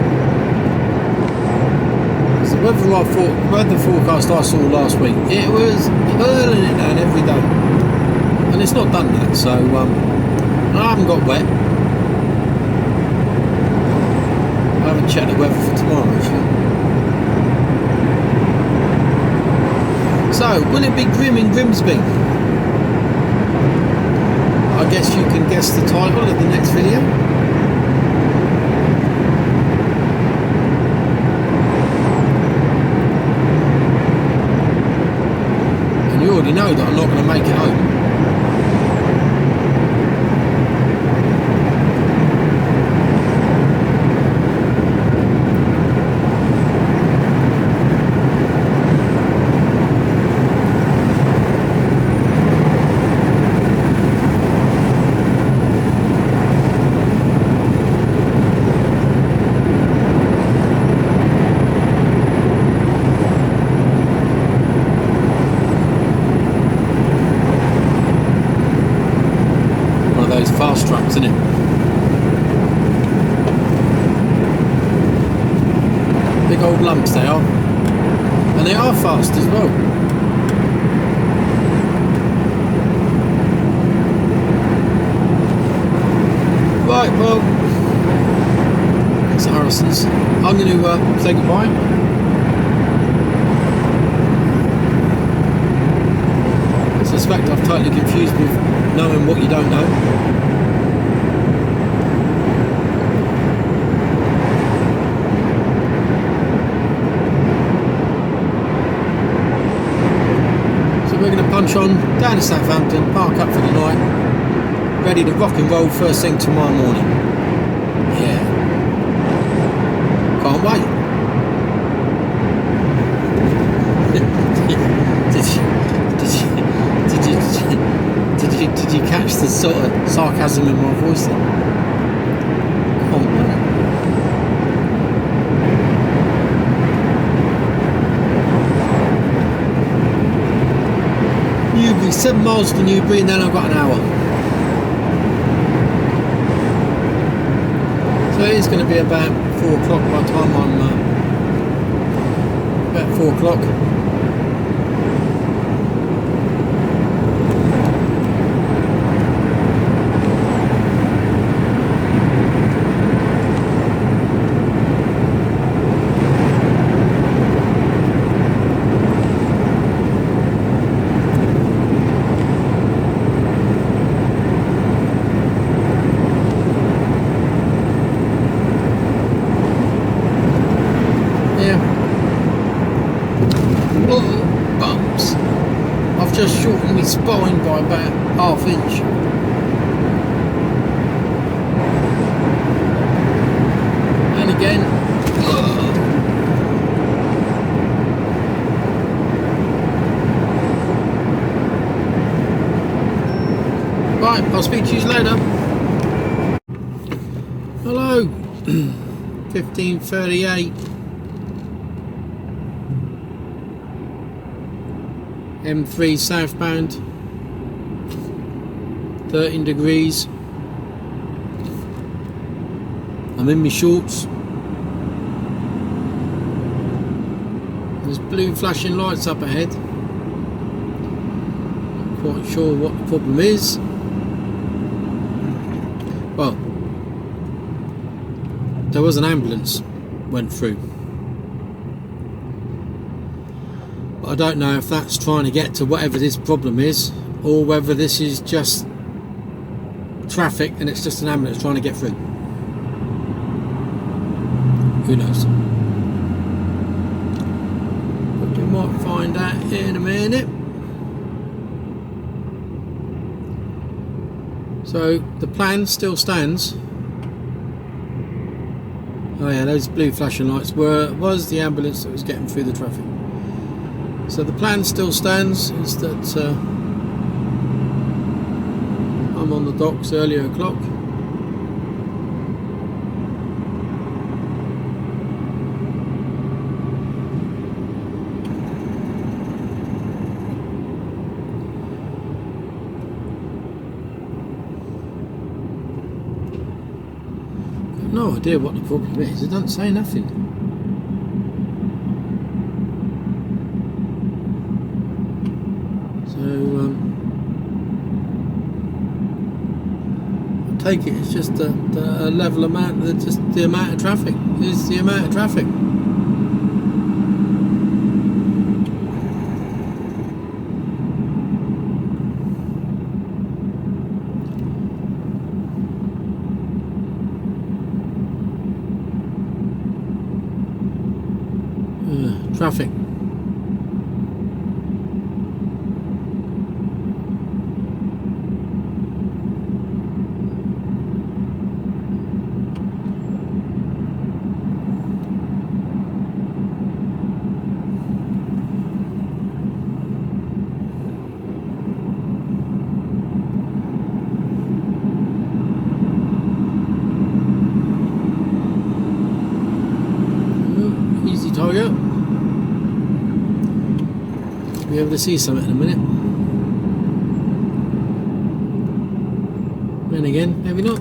A: The weather forecast I saw last week, it was hurling it down every day, and it's not done that. So I haven't got wet. I haven't checked the weather for tomorrow actually. So will it be grim in Grimsby? I guess you can guess the title of the next video. And you already know that I'm not going to make it home. Fast tracks, isn't it? Big old lumps they are, and they are fast as well. Right, well, it's Harrison's. I'm going to say goodbye. I suspect I've totally confused with knowing what you don't know. We're going to punch on down to Southampton, park up for the night, ready to rock and roll first thing tomorrow morning. Yeah, can't wait. Did you catch the sort of sarcasm in my voice then? Can't wait. Newbury, 7 miles to Newbury, and then I've got an hour. So it is going to be about 4 o'clock by the time I'm about 4 o'clock. just shortened my spine by about ½ inch. And again, right, I'll speak to you later. Hello. 15:38. M3 southbound, 13 degrees. I'm in my shorts. There's blue flashing lights up ahead. Not quite sure what the problem is. Well, there was an ambulance went through. I don't know if that's trying to get to whatever this problem is, or whether this is just traffic and it's just an ambulance trying to get through. Who knows? But we might find out in a minute. So the plan still stands. Oh yeah, those blue flashing lights was the ambulance that was getting through the traffic. So the plan still stands, is that I'm on the docks earlier o'clock. Got no idea what the problem is, it doesn't say nothing. I take it it's just the level amount, just the amount of traffic is the amount of traffic. Traffic. Easy target. Be able to see something in a minute. Then again, maybe not.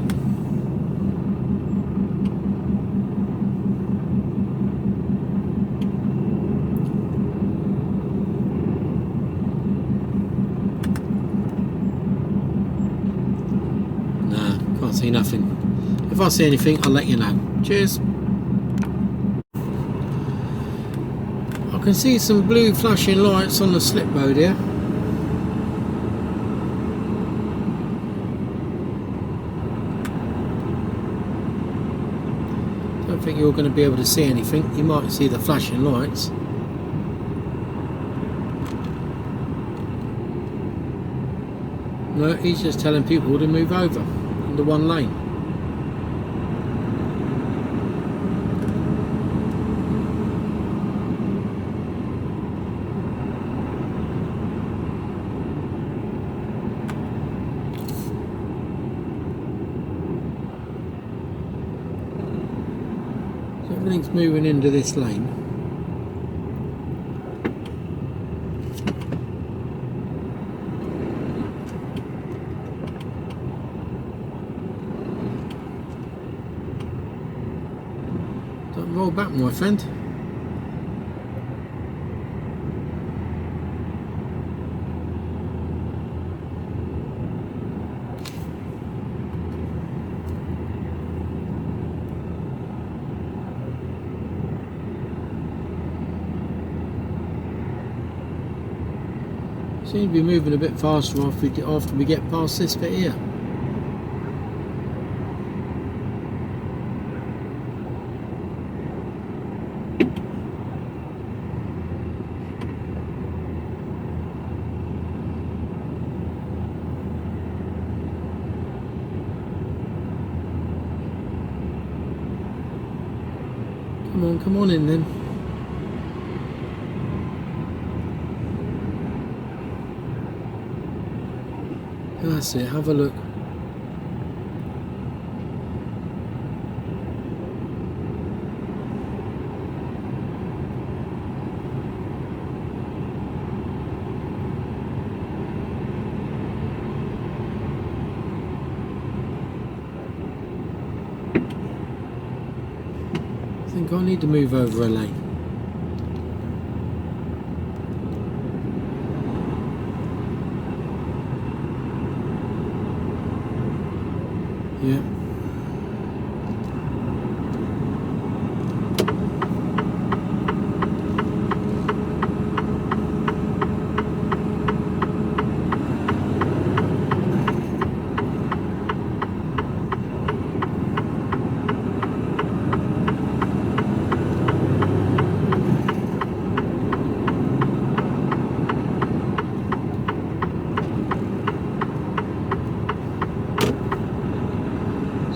A: Nah, can't see nothing. If I see anything, I'll let you know. Cheers. I can see some blue flashing lights on the slip road here. Don't think you're going to be able to see anything. You might see the flashing lights. No, he's just telling people to move over into one lane. Everything's moving into this lane. Don't roll back, my friend. Seem to be moving a bit faster after we get past this bit here. come on in then. That's it, have a look. I think I need to move over a lane. Yeah.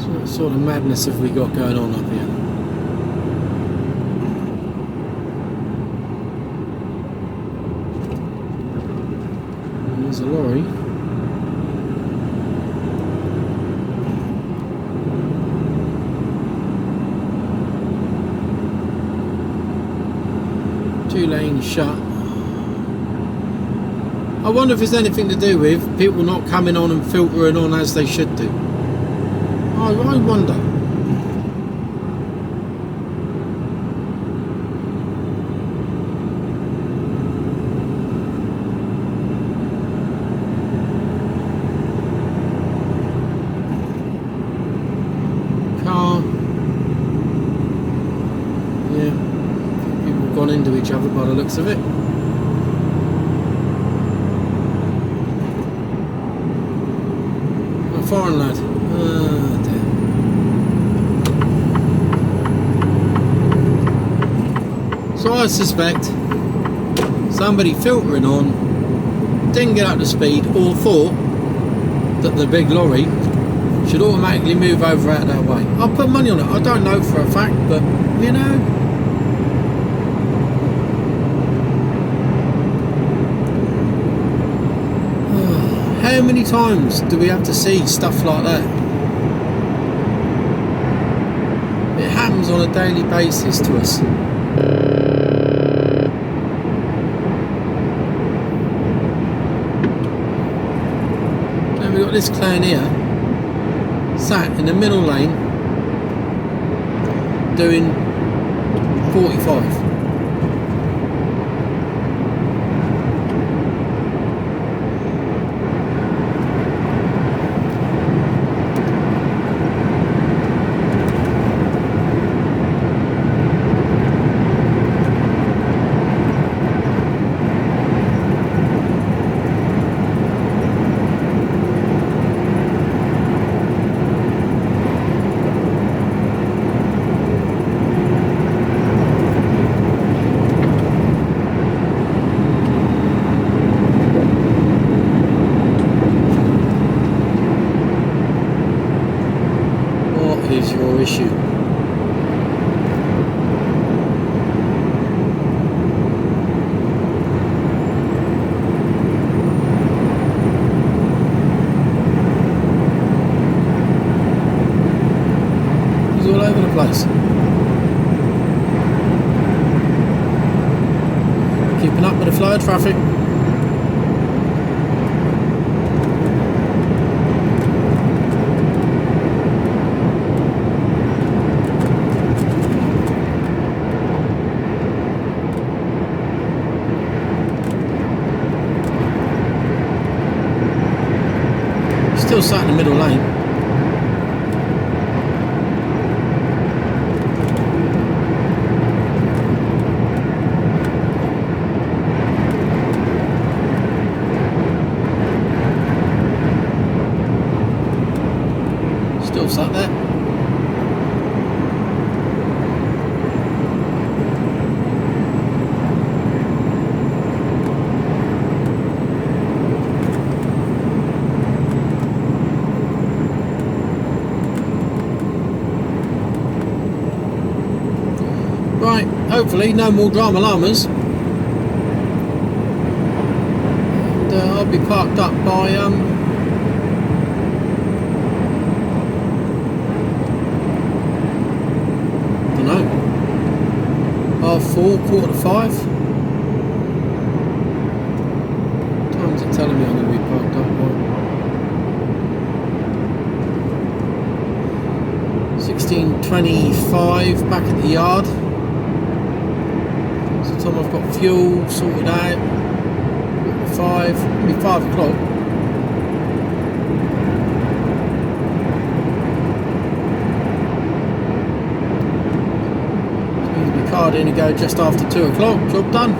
A: So what sort of madness have we got going on up here? There's a lorry. Two lanes shut. I wonder if there's anything to do with people not coming on and filtering on as they should do. I wonder. Car. Yeah. People have gone into each other by the looks of it. A foreign lad. Dear. So I suspect somebody filtering on didn't get up to speed or thought that the big lorry should automatically move over out that way. I'll put money on it. I don't know for a fact, but you know. How many times do we have to see stuff like that? It happens on a daily basis to us. Then we've got this clown here, sat in the middle lane, doing 45. Is your issue? He's all over the place. Keeping up with the flow of traffic. Still sat in the middle lane. Still sat there. hopefully no more drama llamas. And I'll be parked up by I don't know, 4:30, 4:45. What time is it telling me I'm going to be parked up by? 16:25 back at the yard. So time I've got fuel sorted out. 5, it'll be 5 o'clock. So need to be card in and go just after 2 o'clock. Job done.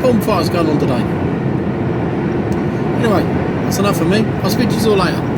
A: Bonfires going on today. Anyway, that's enough for me. I'll speak to you all later.